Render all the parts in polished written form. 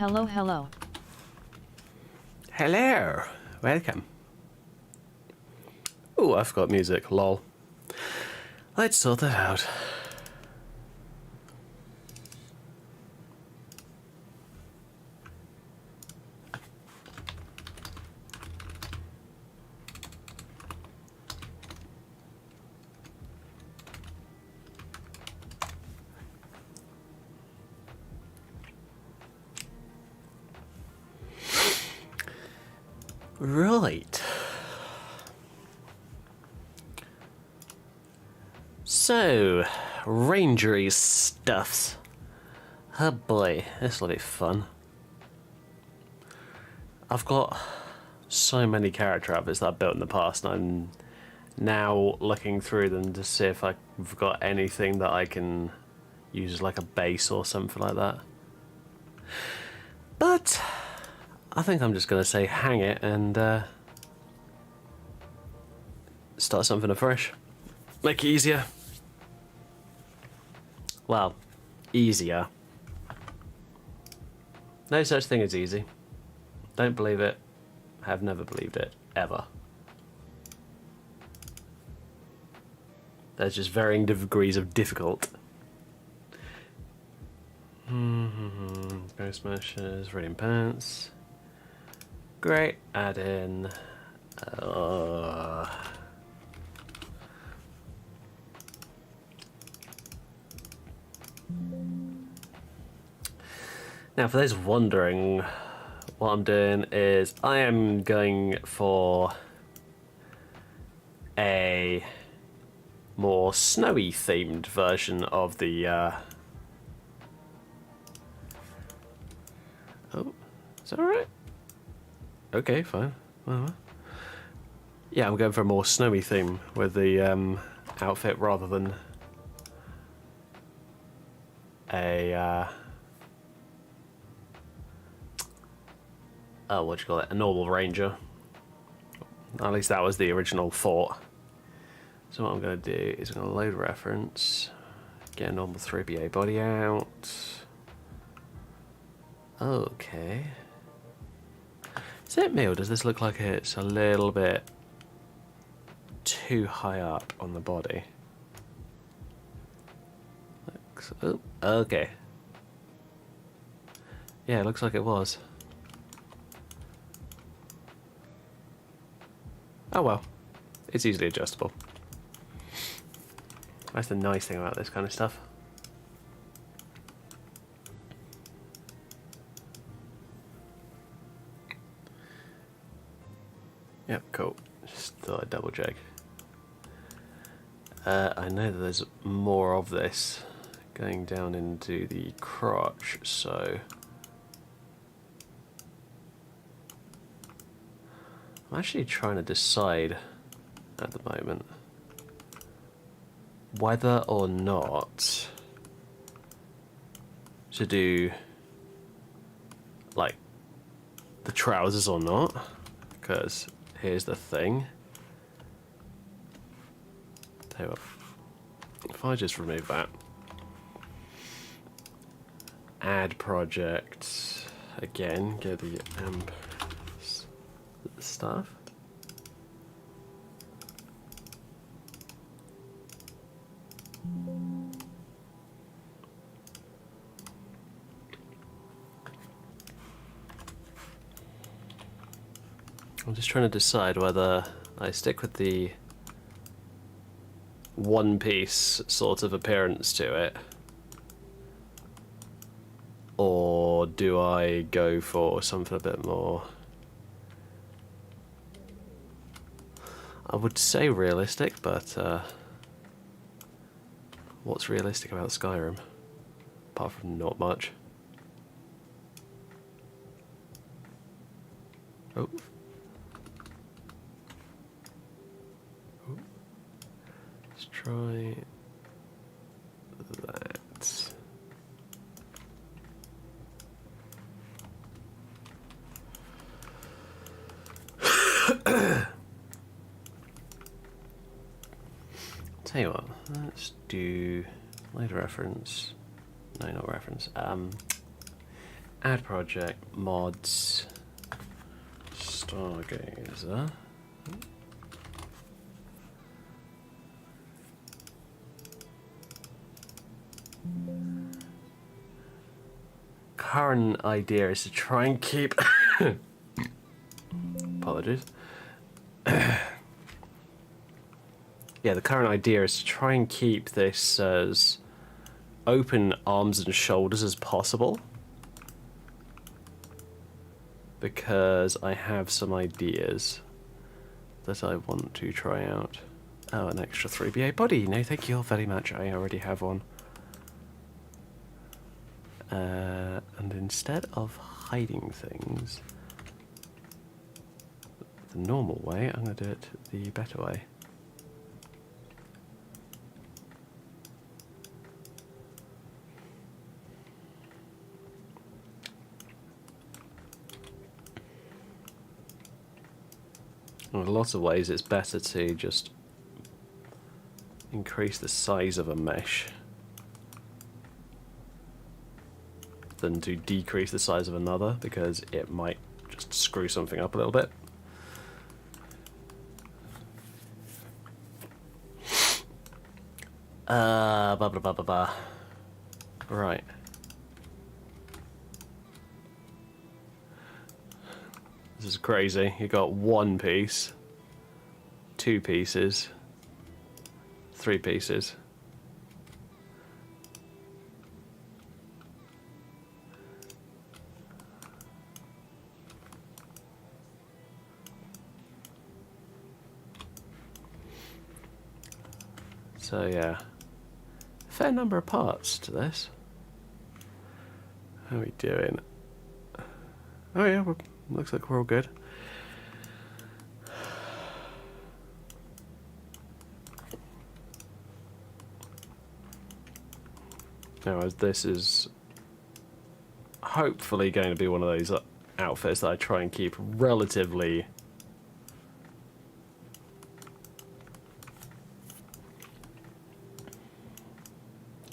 Hello, hello. Hello, welcome. Oh, I forgot music, lol. Let's sort that out. Right. So, rangery stuffs. Oh boy, this will be fun. I've got so many character outfits that I've built in the past, and I'm now looking through them to see if I've got anything that I can use as like a base or something like that. But I think I'm just going to say hang it and start something afresh. Make it easier. Well, easier. No such thing as easy. Don't believe it. Have never believed it. Ever. There's just varying degrees of difficult. Ghost Smashers, Radiant Pants. Great. Add in. Now, for those wondering, what I'm doing is I am going for a more snowy themed version of the oh, is that alright? Okay, fine. Yeah, I'm going for a more snowy theme with the outfit rather than a what do you call it? A normal ranger. At least that was the original thought. So what I'm going to do is I'm going to load reference, get a normal 3BA body out. Okay. Is it me, or does this look like it's a little bit too high up on the body? Oh, okay. Yeah, it looks like it was. Oh well, it's easily adjustable. That's the nice thing about this kind of stuff. Yep, cool. Just thought I'd double check. I know that there's more of this going down into the crotch, so I'm actually trying to decide at the moment whether or not to do like the trousers or not, because here's the thing. Tell you what, if I just remove that, add project again, get the amp stuff. I'm just trying to decide whether I stick with the one piece sort of appearance to it, or do I go for something a bit more, I would say realistic, but what's realistic about Skyrim? Apart from not much. Oh. Let's try that. Tell you what, let's do later reference. No, not reference. Add project, mods, Stargazer. Current idea is to try and keep apologies. Yeah, the current idea is to try and keep this as open arms and shoulders as possible, because I have some ideas that I want to try out. Oh, an extra 3BA body. No, thank you all very much. I already have one. And instead of hiding things the normal way, I'm going to do it the better way. In a lot of ways, it's better to just increase the size of a mesh than to decrease the size of another, because it might just screw something up a little bit. Blah, blah, blah, blah, blah. Right. This is crazy. You got 1 piece, 2 pieces, 3 pieces. So yeah, fair number of parts to this. How are we doing? Oh yeah, looks like we're all good. Now, as this is hopefully going to be one of those outfits that I try and keep relatively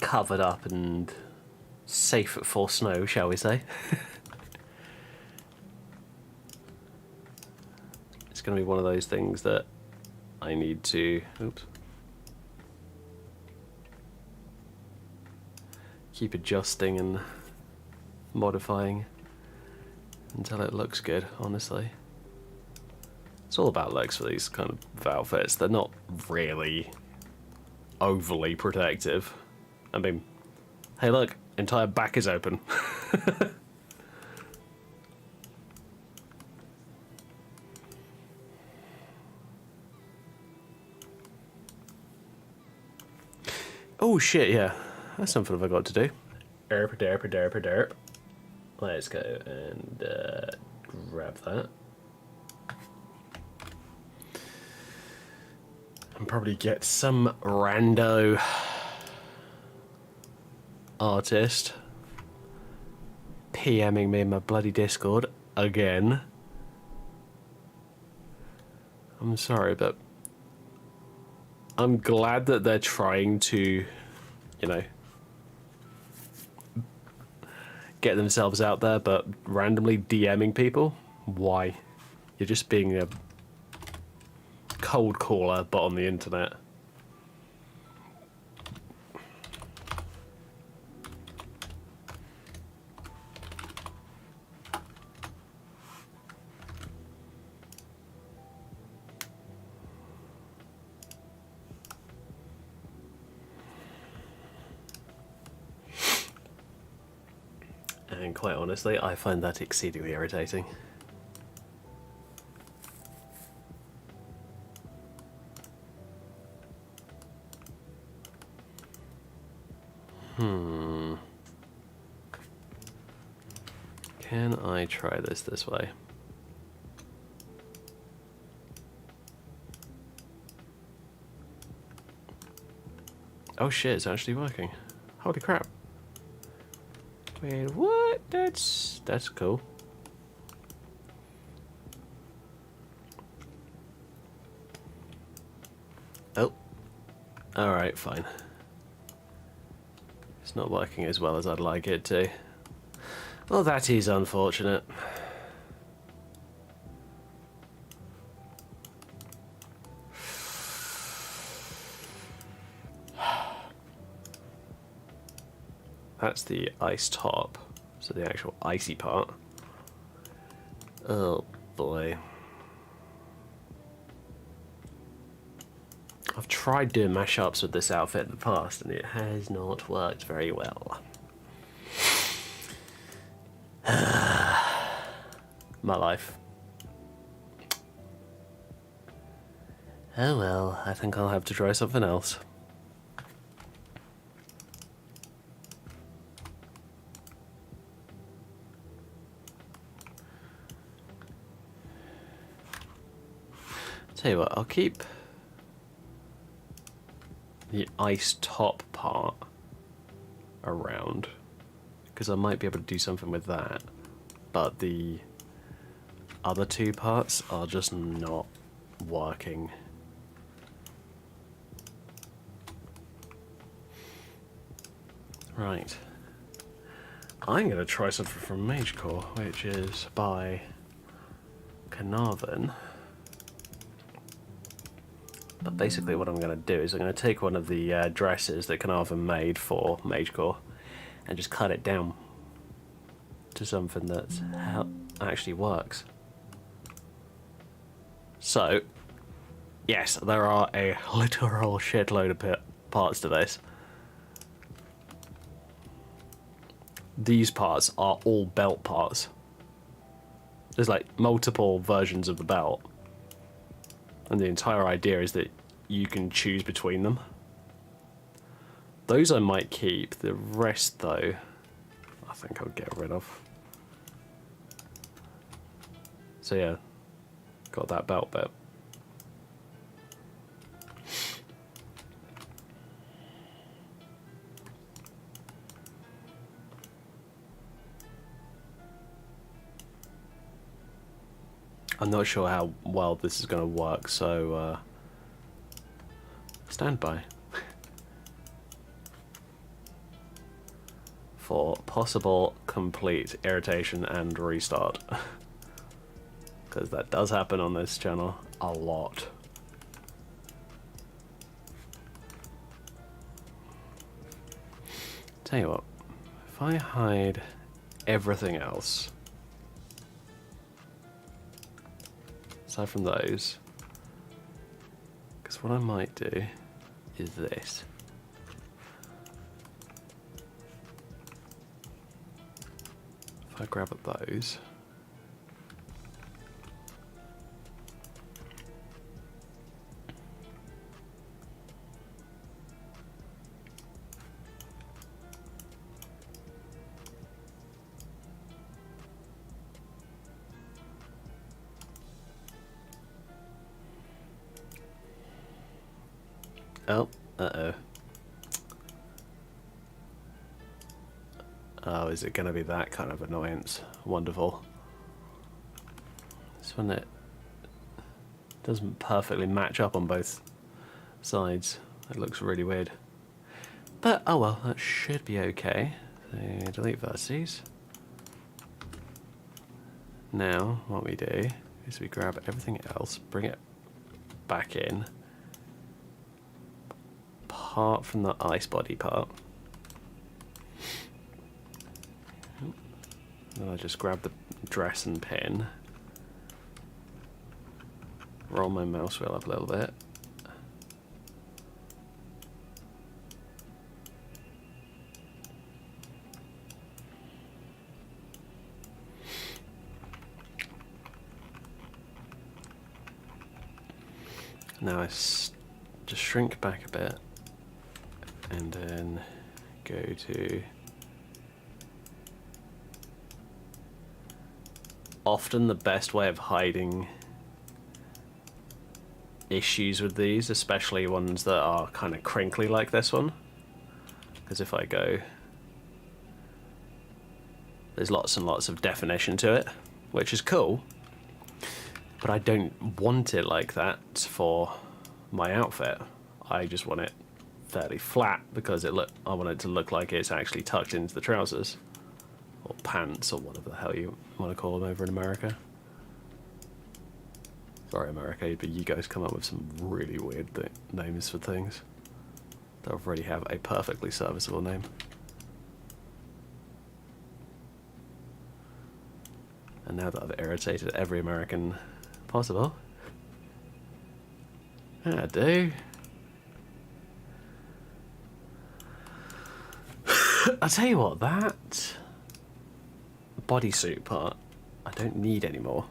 covered up and safe for snow, shall we say. It's going to be one of those things that I need to keep adjusting and modifying until it looks good, honestly. It's all about looks for these kind of outfits. They're not really overly protective. I mean, hey look, entire back is open. Oh shit, yeah. That's something I forgot to do. Derp, derp, derp, derp. Let's go and grab that. And probably get some rando artist PMing me in my bloody Discord again. I'm sorry, but I'm glad that they're trying to, you know, get themselves out there, but randomly DMing people? Why? You're just being a cold caller bot on the internet. And quite honestly, I find that exceedingly irritating. Can I try this way? Oh shit, it's actually working. Holy crap. Wait, what? That's cool. Oh. Alright, fine. It's not working as well as I'd like it to. Well, that is unfortunate. That's the ice top, so the actual icy part. Oh boy. I've tried doing mashups with this outfit in the past and it has not worked very well. My life. Oh well, I think I'll have to try something else. Tell you what, I'll keep the ice top part around because I might be able to do something with that, but the other two parts are just not working. Right, I'm gonna try something from Magecore, which is by Carnarvon. But basically what I'm going to do is I'm going to take one of the dresses that Carnarvon made for Magecore and just cut it down to something that actually works. So, yes, there are a literal shitload of parts to this. These parts are all belt parts. There's like multiple versions of the belt. And the entire idea is that you can choose between them. Those I might keep. The rest, though, I think I'll get rid of. So yeah, got that belt bit. I'm not sure how well this is going to work, so stand by for possible complete irritation and restart. Because that does happen on this channel a lot. Tell you what, if I hide everything else, aside from those, because what I might do is this. If I grab at those, oh, uh-oh. Oh, is it going to be that kind of annoyance? Wonderful. This one, it doesn't perfectly match up on both sides. It looks really weird. But, oh well, that should be okay. So, delete vertices. Now, what we do is we grab everything else, bring it back in, apart from the ice body part. Then I just grab the dress and pin, roll my mouse wheel up a little bit, now I just shrink back a bit and then go to often the best way of hiding issues with these, especially ones that are kind of crinkly like this one, because if I go, there's lots and lots of definition to it, which is cool, but I don't want it like that for my outfit. I just want it fairly flat because I want it to look like it's actually tucked into the trousers. Or pants, or whatever the hell you want to call them over in America. Sorry, America, but you guys come up with some really weird names for things. They already have a perfectly serviceable name. And now that I've irritated every American possible, I do. I'll tell you what, that bodysuit part I don't need anymore.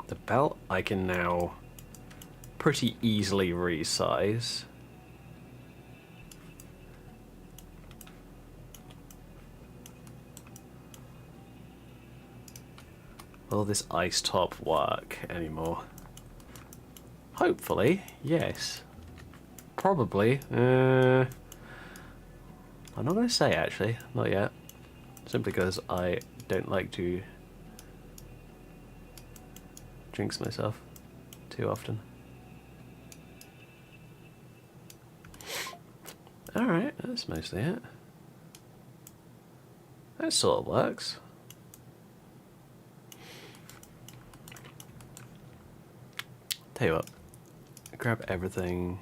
The belt I can now pretty easily resize. Will this ice top work anymore? Hopefully, yes. Probably. I'm not going to say, actually. Not yet. Simply because I don't like to jinx myself too often. Alright, that's mostly it. That sort of works. Tell you what, grab everything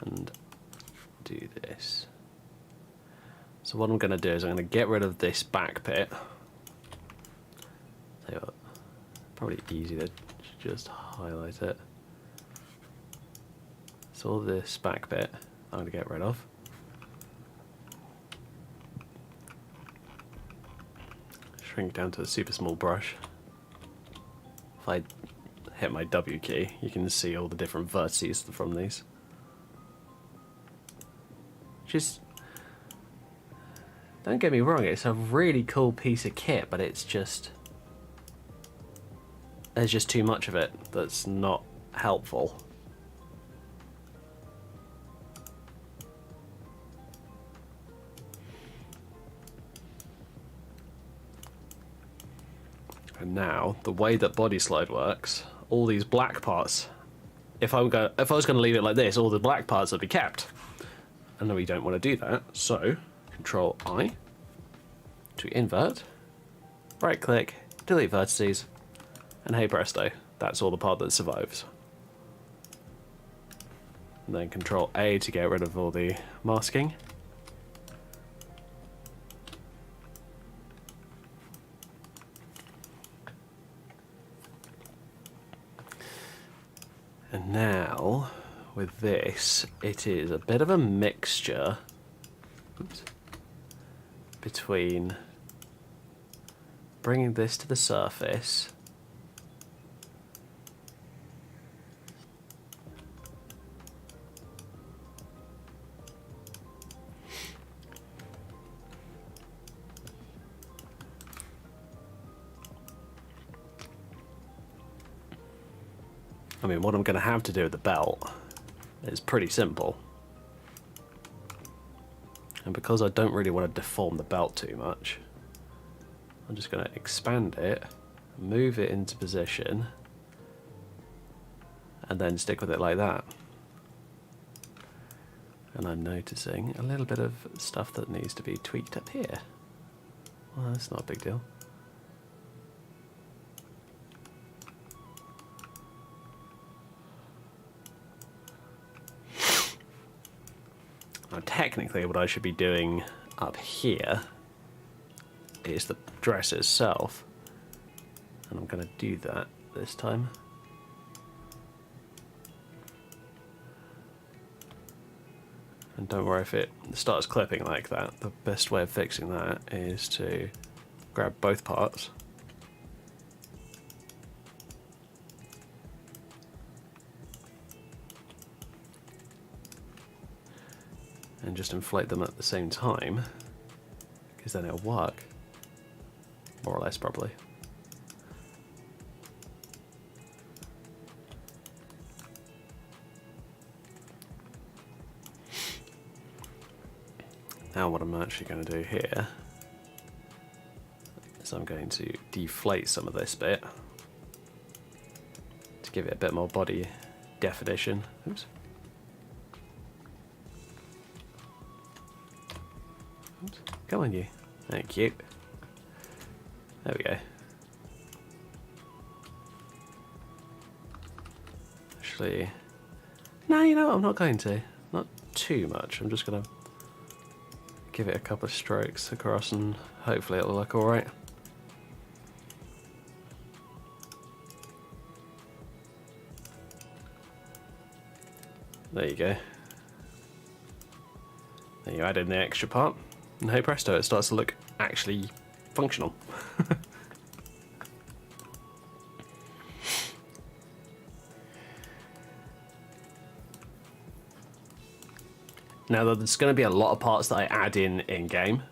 and do this. So what I'm going to do is I'm going to get rid of this back bit. Tell you what, probably easy to just highlight it. So all this back bit I'm going to get rid of. Shrink down to a super small brush. If I hit my W key, you can see all the different vertices from these. Just, don't get me wrong, it's a really cool piece of kit, but it's just, there's just too much of it that's not helpful. And now, the way that body slide works, all these black parts, if I was going to leave it like this, all the black parts would be kept. And we don't want to do that, so Control I to invert, right click, delete vertices, and hey presto, that's all the part that survives. And then Control A to get rid of all the masking. And now, with this, it is a bit of a mixture between bringing this to the surface I mean, what I'm going to have to do with the belt is pretty simple. And because I don't really want to deform the belt too much, I'm just going to expand it, move it into position, and then stick with it like that. And I'm noticing a little bit of stuff that needs to be tweaked up here. Well, that's not a big deal. Now, technically, what I should be doing up here is the dress itself, and I'm going to do that this time. And don't worry if it starts clipping like that. The best way of fixing that is to grab both parts and just inflate them at the same time, because then it'll work more or less properly. Now what I'm actually going to do here is I'm going to deflate some of this bit to give it a bit more body definition. Oops. Oops. Come on, you. Thank you. There we go. Actually, no, you know what? I'm not going to. Not too much. I'm just going to give it a couple of strokes across and hopefully it'll look alright. There you go. Then you add in the extra part, and hey presto, it starts to look actually functional. Now there's going to be a lot of parts that I add in game,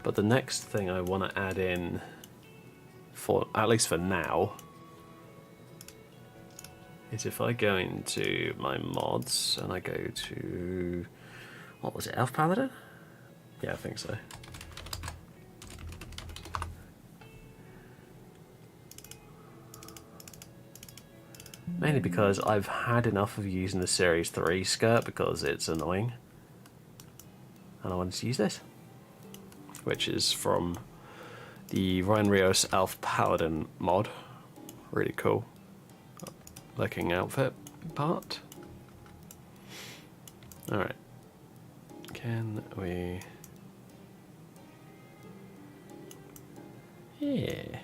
but the next thing I want to add in, for at least for now, is if I go into my mods and I go to, what was it, Elf Paladin? Yeah, I think so. Mainly because I've had enough of using the Series 3 skirt because it's annoying. And I wanted to use this, which is from the Ryan Rios Elf Paladin mod. Really cool looking outfit part. Alright. Can we... Yeah.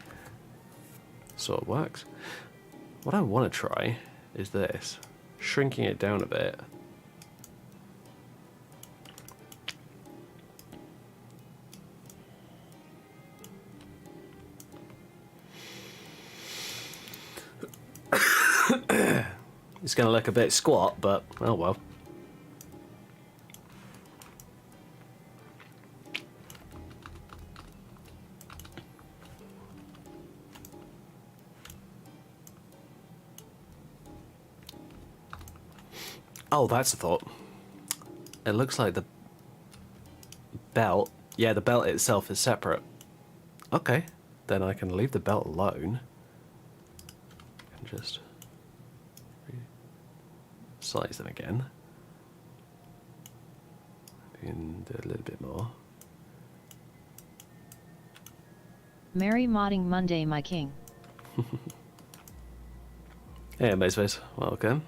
Sort of works. What I want to try is this. Shrinking it down a bit. It's going to look a bit squat, but oh well. Oh, that's a thought. It looks like the belt... Yeah, the belt itself is separate. Okay, then I can leave the belt alone. And just... size them again. And do a little bit more. Merry Modding Monday, my king. Hey, Mazeface, welcome.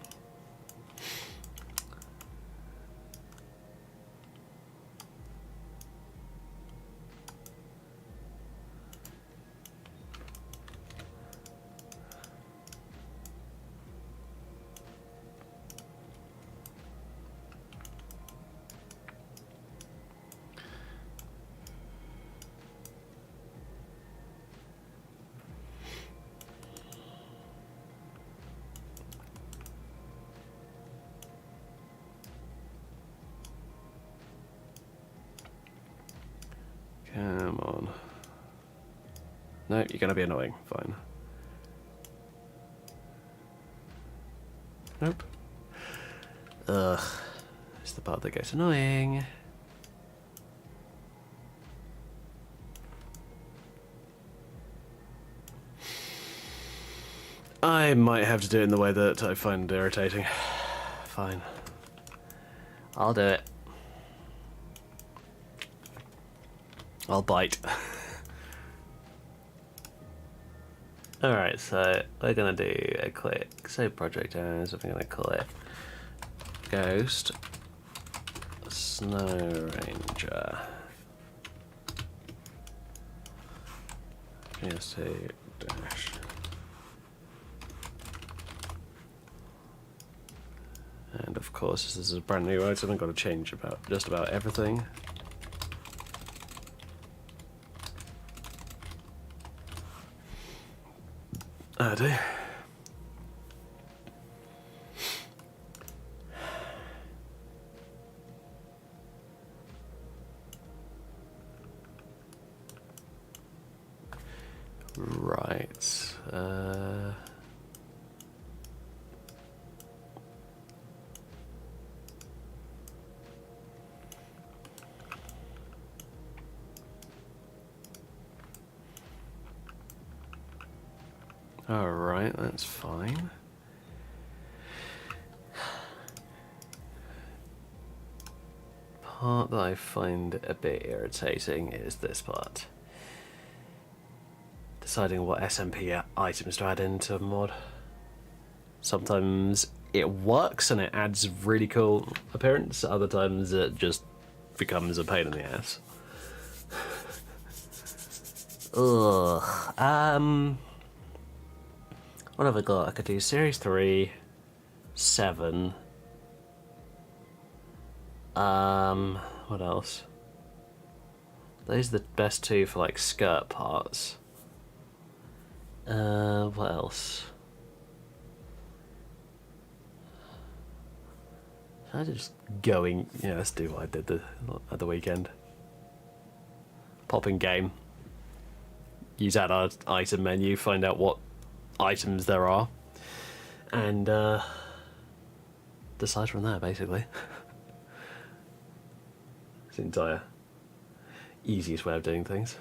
Come on. No, you're going to be annoying. Fine. Nope. Ugh. It's the part that gets annoying. I might have to do it in the way that I find irritating. Fine. I'll do it. I'll bite. Alright, so we're gonna do a quick save project as I'm gonna call it Ghost Snow Ranger. GST dash. And of course, this is a brand new item. I've got to change about just about everything. I do. Right. Alright, that's fine. part that I find a bit irritating is this part. Deciding what SMP items to add into a mod. Sometimes it works and it adds really cool appearance, other times it just becomes a pain in the ass. Ugh. What have I got? I could do Series 3, 7. What else? Those are the best two for like skirt parts. What else? I just going. Yeah, let's do what I did at the weekend. Pop in game. Use add item menu. Find out what items there are, and decide from there. Basically, it's the entire easiest way of doing things.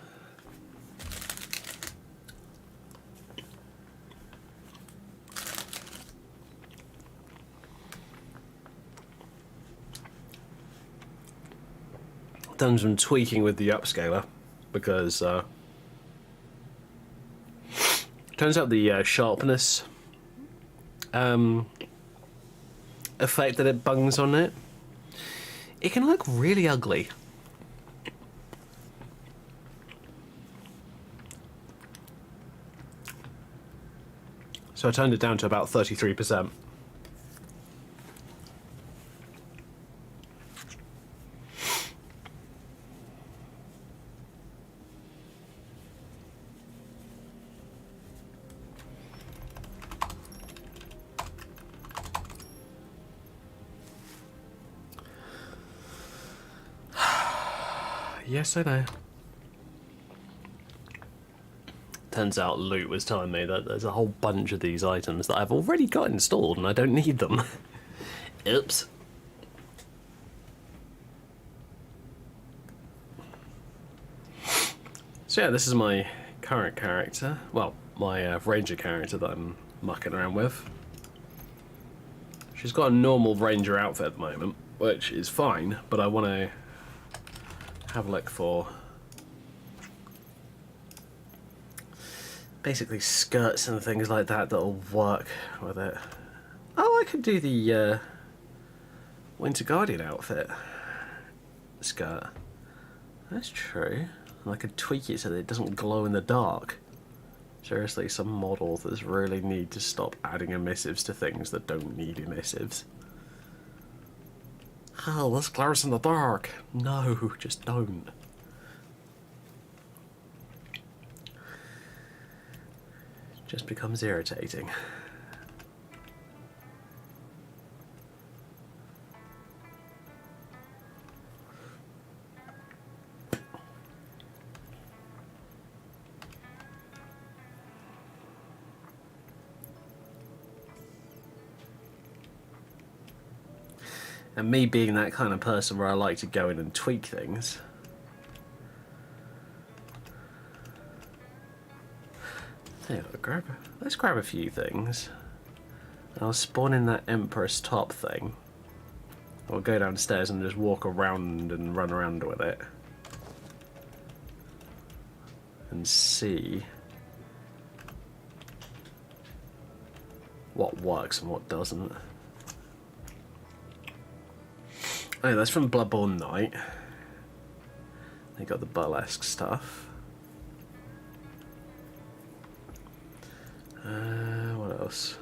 Done some tweaking with the upscaler because turns out the sharpness effect that it bungs on it, it can look really ugly. So I turned it down to about 33%. Yes, I know. Turns out Loot was telling me that there's a whole bunch of these items that I've already got installed and I don't need them. Oops. So yeah, this is my current character. Well, my ranger character that I'm mucking around with. She's got a normal ranger outfit at the moment, which is fine, but I want to have a look for basically skirts and things like that that'll work with it. Oh, I could do the Winter Guardian outfit skirt. That's true. And I could tweak it so that it doesn't glow in the dark. Seriously, some models really need to stop adding emissives to things that don't need emissives. Oh, this glows in the dark. No, just don't. It just becomes irritating. And me being that kind of person where I like to go in and tweak things. Yeah, let's grab a few things. I'll spawn in that Empress top thing. I'll go downstairs and just walk around and run around with it. And see what works and what doesn't. Oh, that's from Bloodborne Night. They got the burlesque stuff. What else?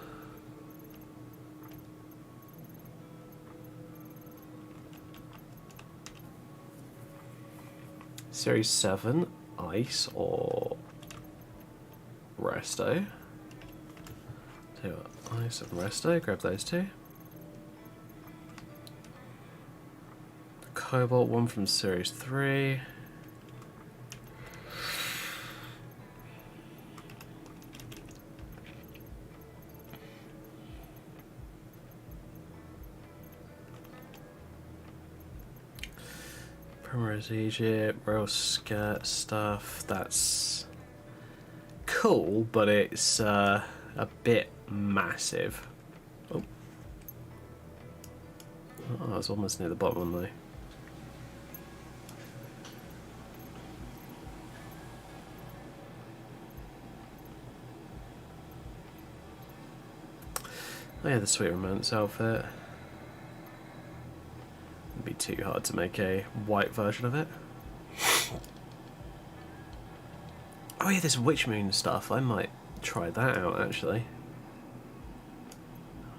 Series 7, Ice or Resto. Tell you what, Ice and Resto, grab those two. Cobalt, one from Series 3. Primrose Egypt, Royal Skirt stuff, that's cool, but it's a bit massive. Oh, I was almost near the bottom one though. Oh yeah, the Sweet Romance outfit. It'd be too hard to make a white version of it. Oh yeah, this Witch Moon stuff. I might try that out actually.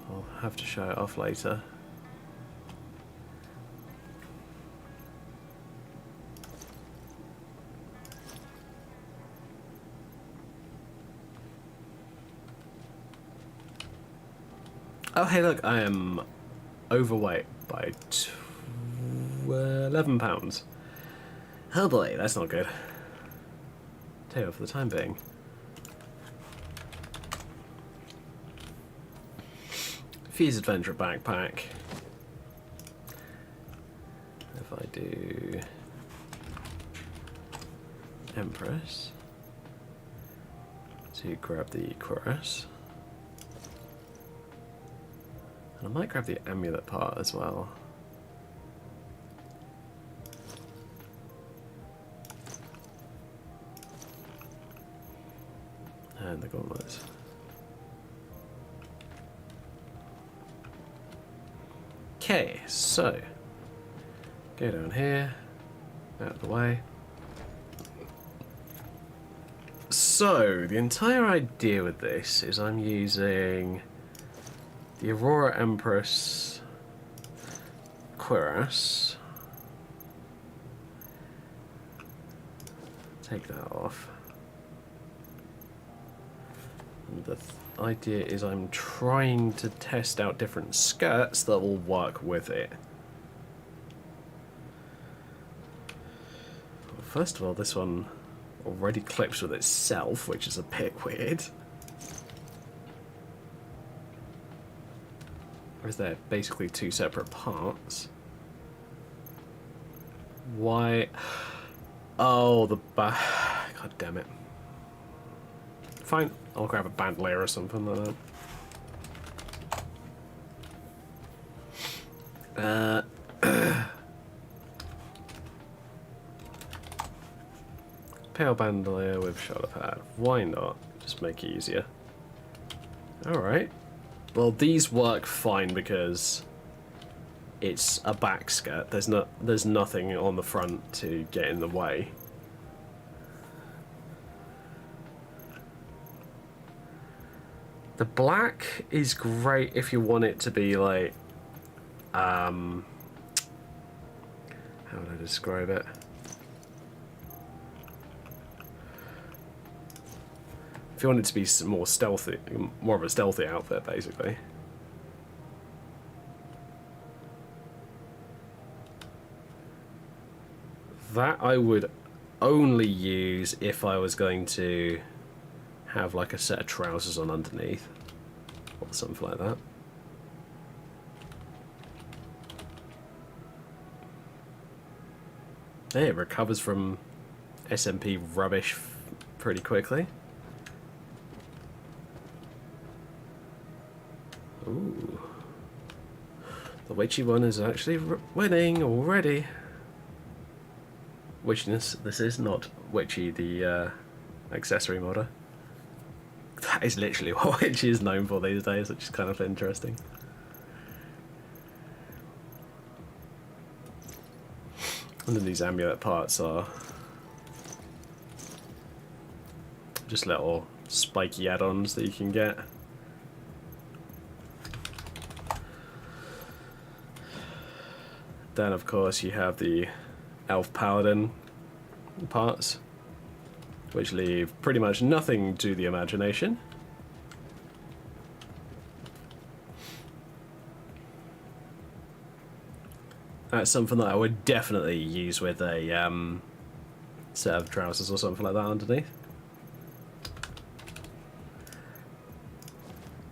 I'll have to show it off later. Oh hey look, I am overweight by 11 pounds. Oh boy, that's not good. Tell you what, for the time being. Vids Adventure backpack. If I do Empress to grab the cuirass. And I might grab the amulet part as well. And the gauntlets. Okay, so go down here, out of the way. So the entire idea with this is I'm using the Aurora Empress cuirass. Take that off. And the idea is I'm trying to test out different skirts that will work with it. Well, first of all, this one already clips with itself, which is a bit weird. Or is there basically two separate parts? Why? Oh, the back. God damn it. Fine, I'll grab a bandolier or something like that. Pale bandolier with shoulder pad. Why not? Just make it easier. Alright. Well, these work fine because it's a back skirt. There's nothing on the front to get in the way. The black is great if you want it to be like, how would I describe it? If you want it to be more stealthy, more of a stealthy outfit, basically. That I would only use if I was going to have like a set of trousers on underneath or something like that. Hey, it recovers from SMP rubbish pretty quickly. Ooh. The witchy one is actually winning already. Witchiness, this is not witchy, the accessory modder. That is literally what Witchy is known for these days, which is kind of interesting. And then these amulet parts are just little spiky add-ons that you can get. Then of course you have the Elf Paladin parts, which leave pretty much nothing to the imagination. That's something that I would definitely use with a set of trousers or something like that underneath.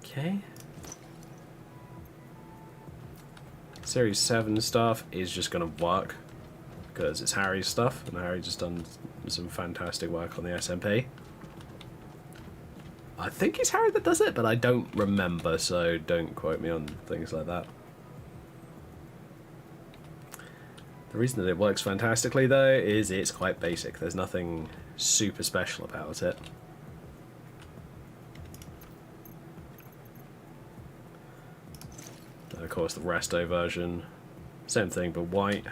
Okay. Series 7 stuff is just going to work because it's Harry's stuff, and Harry just done some fantastic work on the SMP. I think it's Harry that does it, but I don't remember, so don't quote me on things like that. The reason that it works fantastically, though, is it's quite basic. There's nothing super special about it. course, the resto version, same thing but white.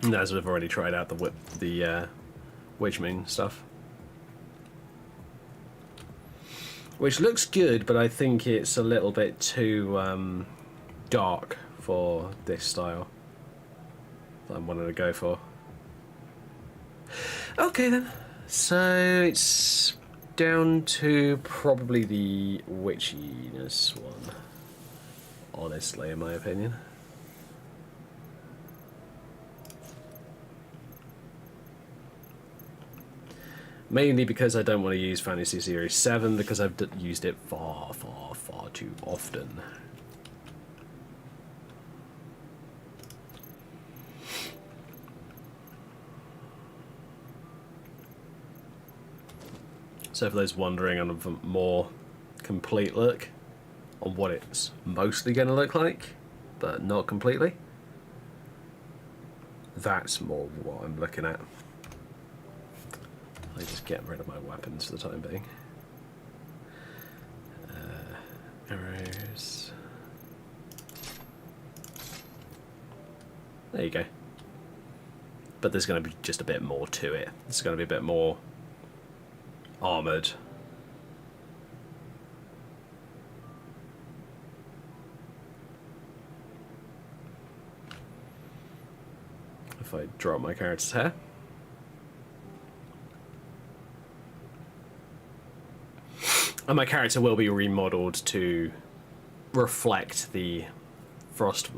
And as we've already tried out the Witchmane stuff, which looks good, but I think it's a little bit too dark for this style that I'm wanting to go for. Okay then, so it's down to probably the witchiness one, honestly, in my opinion. Mainly because I don't want to use Fantasy Series 7 because I've used it far, far, far too often. So for those wondering on a more complete look on what it's mostly going to look like, but not completely, that's more what I'm looking at. I just get rid of my weapons for the time being. Arrows. There you go. But there's going to be just a bit more to it. It's going to be a bit more armoured. If I drop my character's hair. And my character will be remodeled to reflect the Frost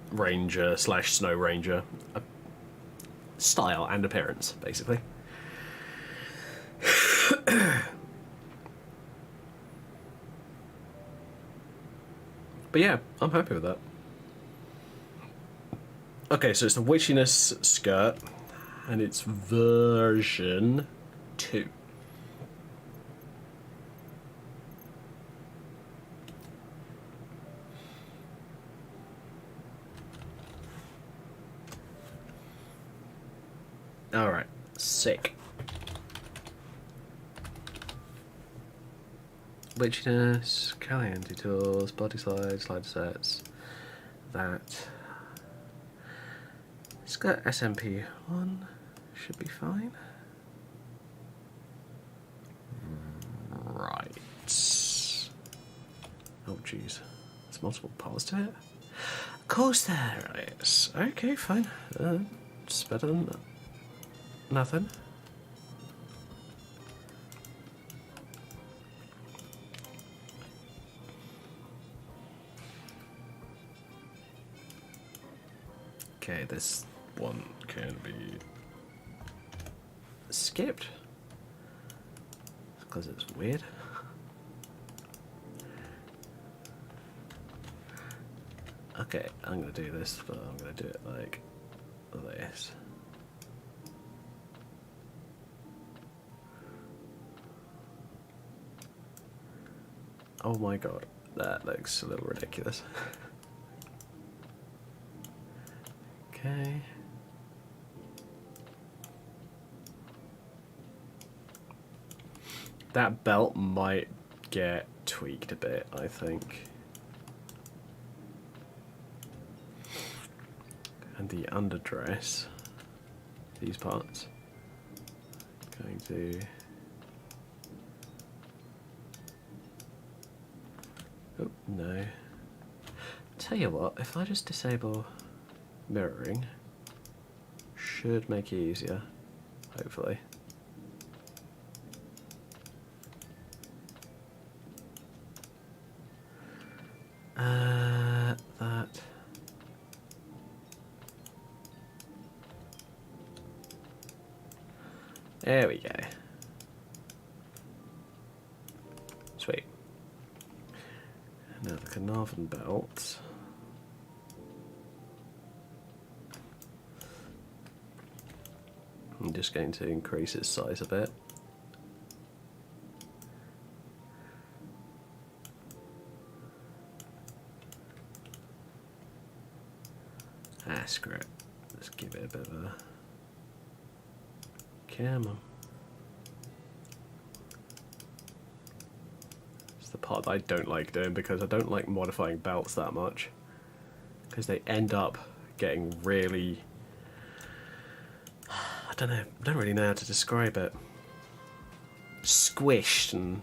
Ranger / Snow Ranger style and appearance, basically. But yeah, I'm happy with that. Okay, so it's the Witchiness skirt, and it's version 2. Alright, sick. Witchiness, Caliente tools, body slide, slider sets. That. It's got SMP1, should be fine. Right. Oh jeez, there's multiple parts to it. Of course there is. Okay, fine. It's better than nothing. Okay, this one can be skipped because it's weird. Okay, I'm gonna do this, but I'm gonna do it like this. Oh my god, that looks a little ridiculous. Okay. That belt might get tweaked a bit, I think. And the underdress, these parts, going to... Oh, no. Tell you what, if I just disable mirroring, should make it easier, hopefully. That. There we go. Sweet. Now the Carnarvon belt. I'm just going to increase its size a bit. Screw it. Let's give it a bit of a Come on. It's the part that I don't like doing because I don't like modifying belts that much. Because they end up getting really... I don't really know how to describe it. Squished, and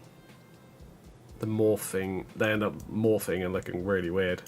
the morphing, they end up morphing and looking really weird.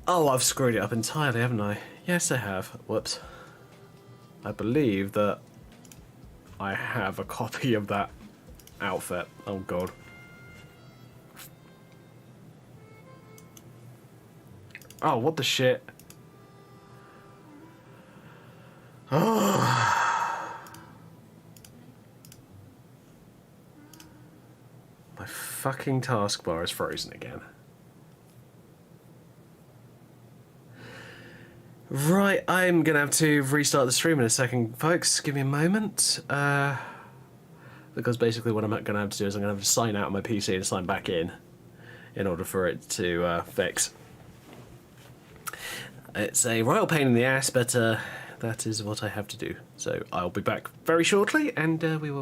Oh, I've screwed it up entirely, haven't I? Yes, I have. Whoops. I believe that I have a copy of that outfit. Oh, God. Oh, what the shit? Oh. My fucking taskbar is frozen again. Right, I'm gonna have to restart the stream in a second, folks. Give me a moment. Because basically what I'm gonna have to do is I'm gonna have to sign out of my PC and sign back in order for it to fix. It's a royal pain in the ass, but that is what I have to do. So I'll be back very shortly, and we will